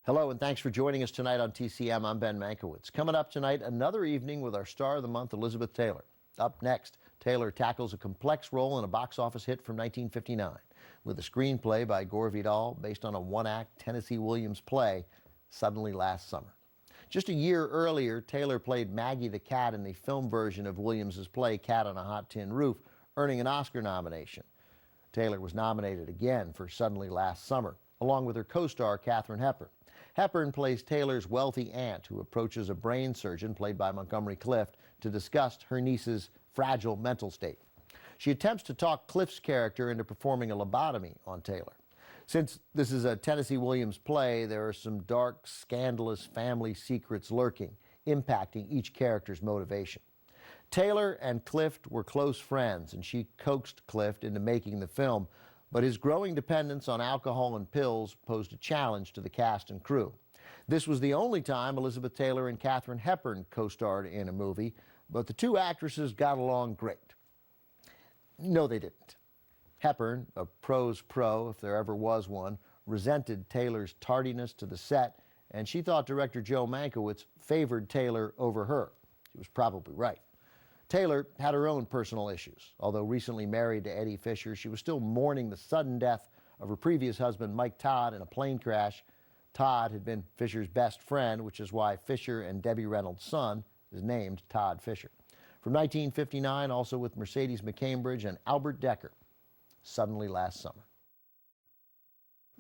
Hello, and thanks for joining us tonight on TCM. I'm Ben Mankiewicz. Coming up tonight, another evening with our star of the month, Elizabeth Taylor. Up next, Taylor tackles a complex role in a box office hit from 1959 with a screenplay by Gore Vidal based on a one-act Tennessee Williams play, Suddenly Last Summer. Just a year earlier, Taylor played Maggie the Cat in the film version of Williams's play Cat on a Hot Tin Roof, earning an Oscar nomination. Taylor was nominated again for Suddenly Last Summer, along with her co-star Katharine Hepburn. Hepburn plays Taylor's wealthy aunt who approaches a brain surgeon, played by Montgomery Clift, to discuss her niece's fragile mental state. She attempts to talk Clift's character into performing a lobotomy on Taylor. Since this is a Tennessee Williams play, there are some dark, scandalous family secrets lurking, impacting each character's motivation. Taylor and Clift were close friends, and she coaxed Clift into making the film, but his growing dependence on alcohol and pills posed a challenge to the cast and crew. This was the only time Elizabeth Taylor and Katharine Hepburn co-starred in a movie, but the two actresses got along great. No, they didn't. Hepburn, a pro's pro if there ever was one, resented Taylor's tardiness to the set, and she thought director Joe Mankiewicz favored Taylor over her. She was probably right. Taylor had her own personal issues. Although recently married to Eddie Fisher, she was still mourning the sudden death of her previous husband, Mike Todd, in a plane crash. Todd had been Fisher's best friend, which is why Fisher and Debbie Reynolds' son is named Todd Fisher. From 1959, also with Mercedes McCambridge and Albert Decker, Suddenly Last Summer.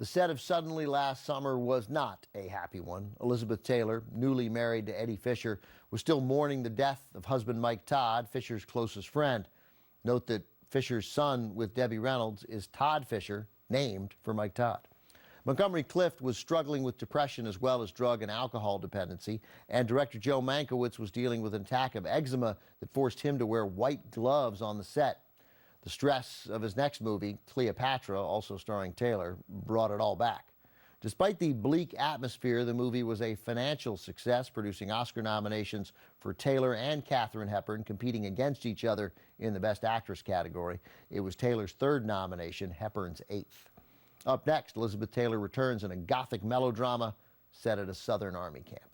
The set of Suddenly Last Summer was not a happy one. Elizabeth Taylor, newly married to Eddie Fisher, was still mourning the death of husband Mike Todd, Fisher's closest friend. Note that Fisher's son with Debbie Reynolds is Todd Fisher, named for Mike Todd. Montgomery Clift was struggling with depression as well as drug and alcohol dependency, and director Joe Mankiewicz was dealing with an attack of eczema that forced him to wear white gloves on the set. The stress of his next movie, Cleopatra, also starring Taylor, brought it all back. Despite the bleak atmosphere, the movie was a financial success, producing Oscar nominations for Taylor and Katharine Hepburn, competing against each other in the Best Actress category. It was Taylor's third nomination, Hepburn's eighth. Up next, Elizabeth Taylor returns in a gothic melodrama set at a Southern Army camp.